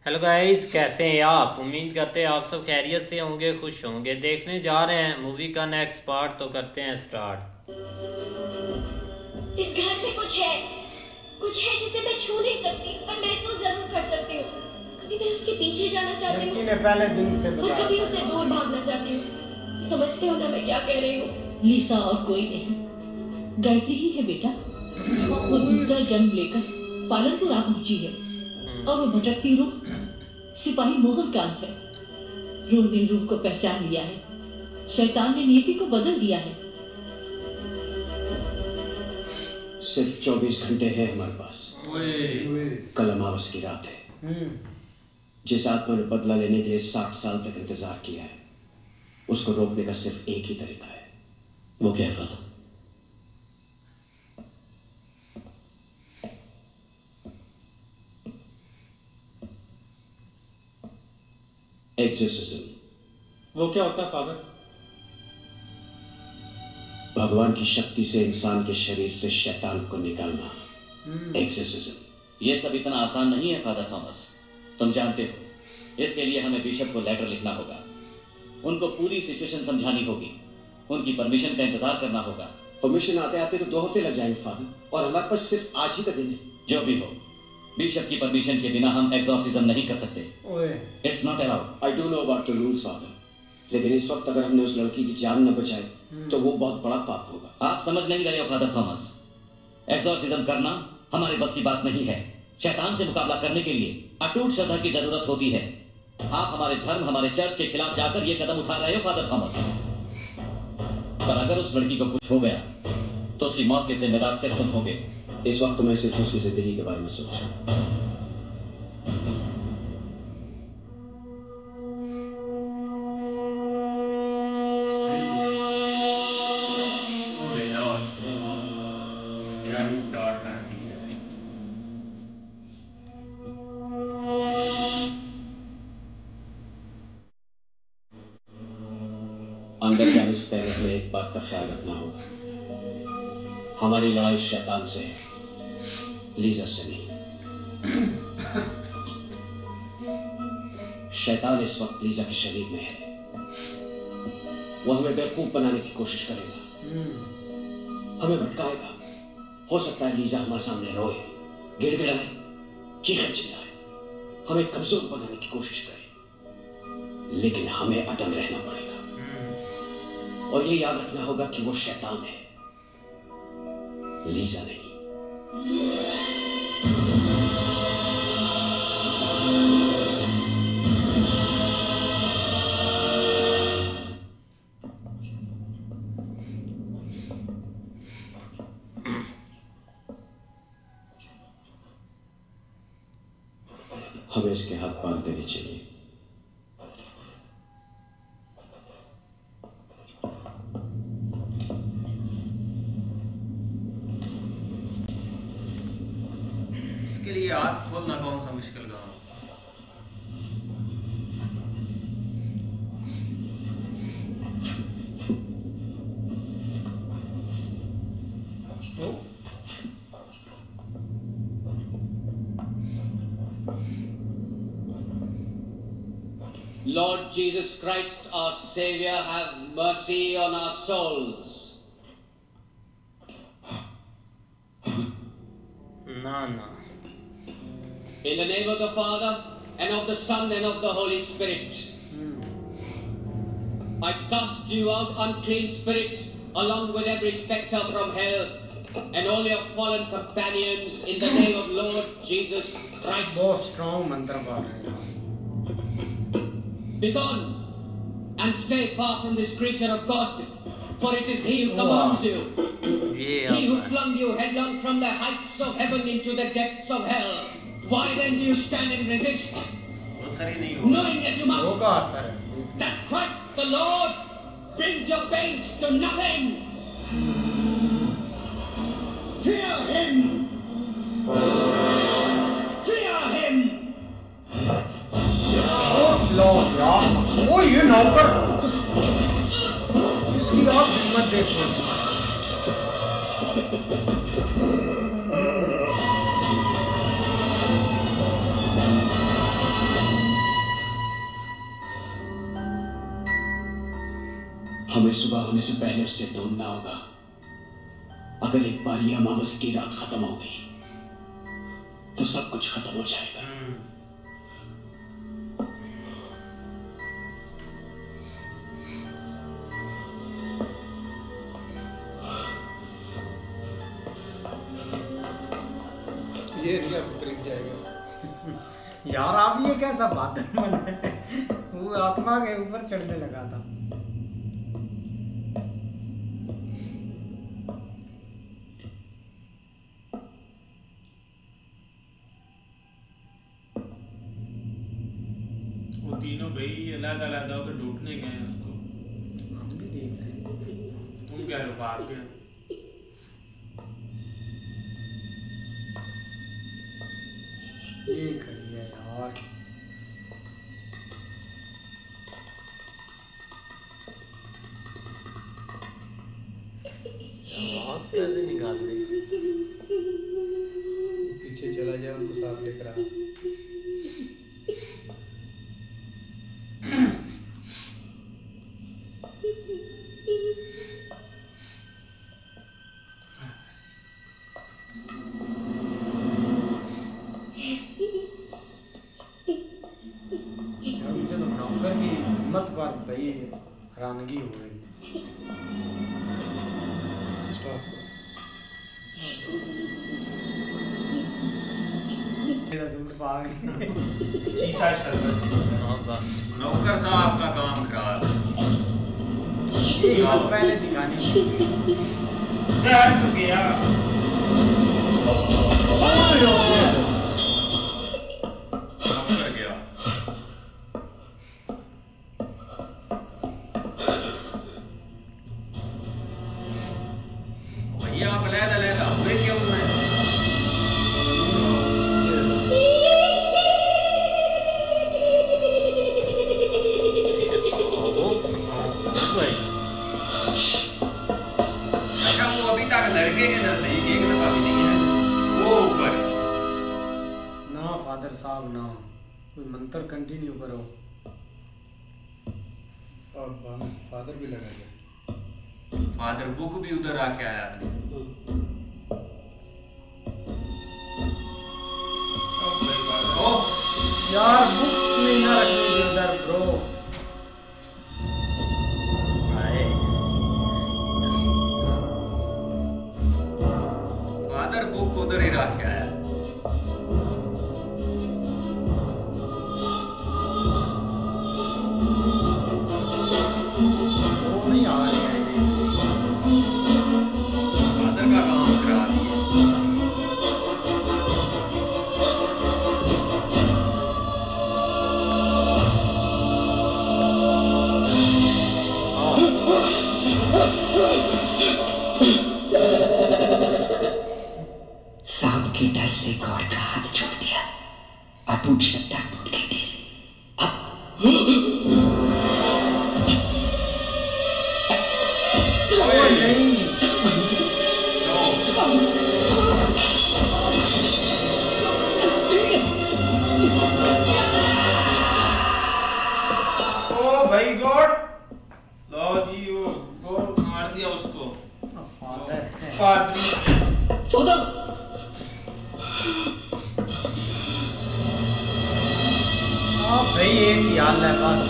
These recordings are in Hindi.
हेलो गाइस, कैसे हैं आप? उम्मीद करते हैं आप सब खैरियत से होंगे, खुश होंगे। देखने जा रहे हैं मूवी का नेक्स्ट पार्ट, तो करते हैं स्टार्ट। इस घर में कुछ है जिसे मैं छू नहीं सकती पर महसूस जरूर कर सकती हूँ। कभी मैं उसके पीछे जाना चाहती हूँ, लड़की ने पहले दिन से और बताया कभी था। उसे दूर भागना चाहती हूँ। समझते हो ना मैं क्या कह रही हूँ? लीसा और कोई नहीं, गायत्री ही है बेटा। वो दूसरा जन्म लेकर पालनपुर आ पहुंची है और वो भटकती रूह सिपाही मोहन कांत है। रूह ने रूह को पहचान लिया है, शैतान ने नीति को बदल दिया है। सिर्फ 24 घंटे हैं हमारे पास। कल अमावस की रात है। जिस आत्मा ने बदला लेने के लिए 60 साल तक इंतजार किया है, उसको रोकने का सिर्फ एक ही तरीका है। वो क्या है फादर? एक्सोर्सिज्म। वो क्या होता है फादर? भगवान की शक्ति से इंसान के शरीर से शैतान को निकालना। एक्सोर्सिज्म। ये सब इतना आसान नहीं है फादर थॉमस, तुम जानते हो। इसके लिए हमें बिशप को लेटर लिखना होगा, उनको पूरी सिचुएशन समझानी होगी, उनकी परमिशन का इंतजार करना होगा। परमिशन आते आते तो 2 हफ्ते लग जाएंगे फादर, और हमारे पास सिर्फ आज ही का दिन है। जो भी हो, बिशप की परमिशन के बिना हम एक्सॉर्सिज्म नहीं कर सकते। It's not allowed. I don't know about the rules father, लेकिन इस वक्त अगर हमने उस लड़की की जान न बचाई तो वो बहुत बड़ा पाप होगा। आप समझ नहीं रहे हो फादर थॉमस, एक्सॉर्सिज्म करना हमारे बस की बात नहीं है। शैतान से मुकाबला करने के लिए अटूट श्रद्धा की जरूरत होती है। आप हमारे धर्म, हमारे चर्च के खिलाफ जाकर ये कदम उठा रहे हो फादर थॉमस। पर अगर उस लड़की को कुछ हो गया तो उसकी मौत के जिम्मेदार सिर्फ तुम होगे। इस वक्त तो मैं सिर्फ उसकी जिंदगी के बारे में सोच रहा हूँ। अंदर जाने से पहले हमें एक बात का ख्याल रखना होगा। हमारी लड़ाई शैतान से है, लीजा से नहीं। शैतान इस वक्त लीजा के शरीर में है। वो हमें बेवकूफ बनाने की कोशिश करेगा, हमें भटकाएगा। हो सकता है लीजा हमारे सामने रोए, गिड़गिड़ाए, चीखे चिल्लाए, हमें कमजोर बनाने की कोशिश करे, लेकिन हमें अटल रहना पड़ेगा। और ये याद रखना होगा कि वो शैतान है, लीजा नहीं। हमें इसके हाथ बांध देने चाहिए। इसके लिए हाथ खोलना कौन सा मुश्किल काम? Lord Jesus Christ, our Savior, have mercy on our souls. ना ना। In the name of the Father, and of the Son, and of the Holy Spirit. I cast you out, unclean spirit, along with every spectre from hell, and all your fallen companions, in the name of Lord Jesus Christ. बहुत स्ट्रॉन्ग मंत्र पढ़ रहे हैं। Begone, and stay far from this creature of God, for it is He who commands you. He who flung you headlong from the heights of heaven into the depths of hell. Why then do you stand and resist, knowing as you must that Christ the Lord brings your pains to nothing? Fear Him! Fear Him! वो ये नौकर, इसकी आप हिम्मत देखो। हमें सुबह होने से पहले उससे ढूंढना होगा। अगर एक बार ये अमावस्या की रात खत्म हो गई तो सब कुछ खत्म हो जाएगा। ये नहीं अब करीब जाएगा। यार आप ये कैसा बादल मन है, वो आत्मा के ऊपर चढ़ने लगा था। वो तीनों भाई अलग अलग होकर ढूंढने गए उसको। हम भी देख रहे हैं। तुम कह रहे हो भाग गए। ये खड़ी है यार। आवाज कैसे निकाल दी? पीछे चला जाए उनको साथ लेकर आ। मुझे तो नौकर की हिम्मत पर भाई हैरानगी हो रही है। स्टॉप करो। मेरा सूट पा गई। चीता शरबत। हाँ बस। नौकर साहब का काम खराब। ये हिम्मत पहले दिखानी थी। ध्यान तो गया। नौकर गया। भैया आप अलग-अलग हुए क्यों हैं? अच्छा वो अभी तक लड़के के नजदीक एक दफा भी नहीं है। वो ऊपर ना फादर साहब ना, कोई मंत्र कंटिन्यू करो। अब हम फादर भी लगा गया। फादर बुक भी उधर आके आया आपने। ओ यार बुक्स में ना रखने दे उधर ब्रो। फादर बुक उधर ही रख के आया। वो नहीं आ रही है फादर का काम करा दिया। सांप के डर से गौर का हाथ छूट दिया। अटूट श्रद्धा टूट गई थी। ओ भाई गॉड, लो जी वो गॉड मार दिया उसको। फादर है। पादरी हाँ भाई एक ही हाल है बस।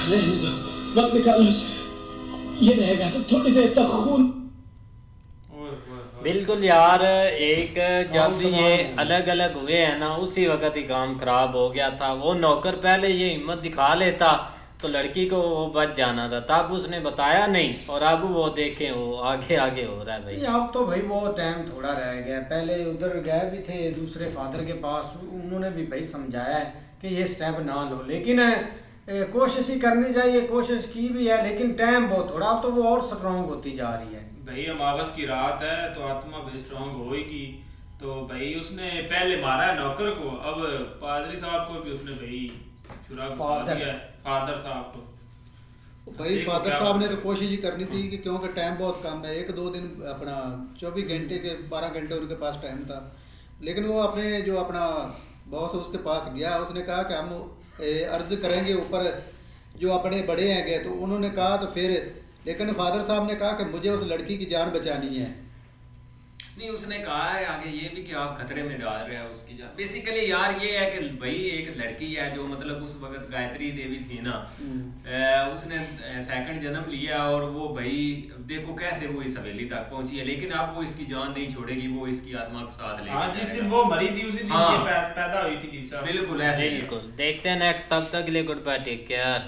रहने दो, मत निकालो इसे। ये रहेगा तो थोड़ी देर तक खून। बिल्कुल यार, एक जब ये अलग अलग हुए हैं ना, उसी वक्त ही काम खराब हो गया था। वो नौकर पहले ये हिम्मत दिखा लेता तो लड़की को वो बच जाना था, तब उसने बताया नहीं। और अब वो देखें वो आगे आगे हो रहा है भाई। अब तो भाई वो टाइम थोड़ा रह गया। पहले उधर गए भी थे दूसरे फादर के पास, उन्होंने भी भाई समझाया कि ये स्टेप ना लो, लेकिन कोशिश ही करनी चाहिए। कोशिश की भी है लेकिन टाइम बहुत थोड़ा, तो वो और स्ट्रांग होती जा रही है। भाई अमावस की रात है तो आत्मा भी स्ट्रांग होएगी। तो भाई उसने पहले मारा है नौकर को, अब पादरी साहब को भी उसने भाई छुरा घुसा दिया है। फादर साहब को भाई फादर साहब ने तो कोशिश ही करनी थी कि क्योंकि टाइम बहुत कम है। 1-2 दिन अपना 24 घंटे के 12 घंटे उनके पास टाइम था, लेकिन वो अपने जो अपना बॉस उसके पास गया। उसने कहा कि हम अर्ज करेंगे ऊपर जो अपने बड़े हैं गए, तो उन्होंने कहा तो फिर, लेकिन फादर साहब ने कहा कि मुझे उस लड़की की जान बचानी है। नहीं, उसने कहा है आगे ये भी कि आप खतरे में डाल रहे हैं उसकी जान। बेसिकली यार ये है कि भाई एक लड़की है जो मतलब उस वक्त गायत्री देवी थी ना, उसने सेकंड जन्म लिया और वो भाई देखो कैसे वो इस हवेली तक पहुंची है, लेकिन अब वो इसकी जान नहीं छोड़ेगी, वो इसकी आत्मा को साथ लेके हाँ, जिस दिन वो मरी थी उसी दिन ये पैदा हुई थी लीसा। बिल्कुल ऐसे। बिल्कुल, देखते हैं नेक्स्ट, तब तक के लिए गुड बाय, टेक केयर।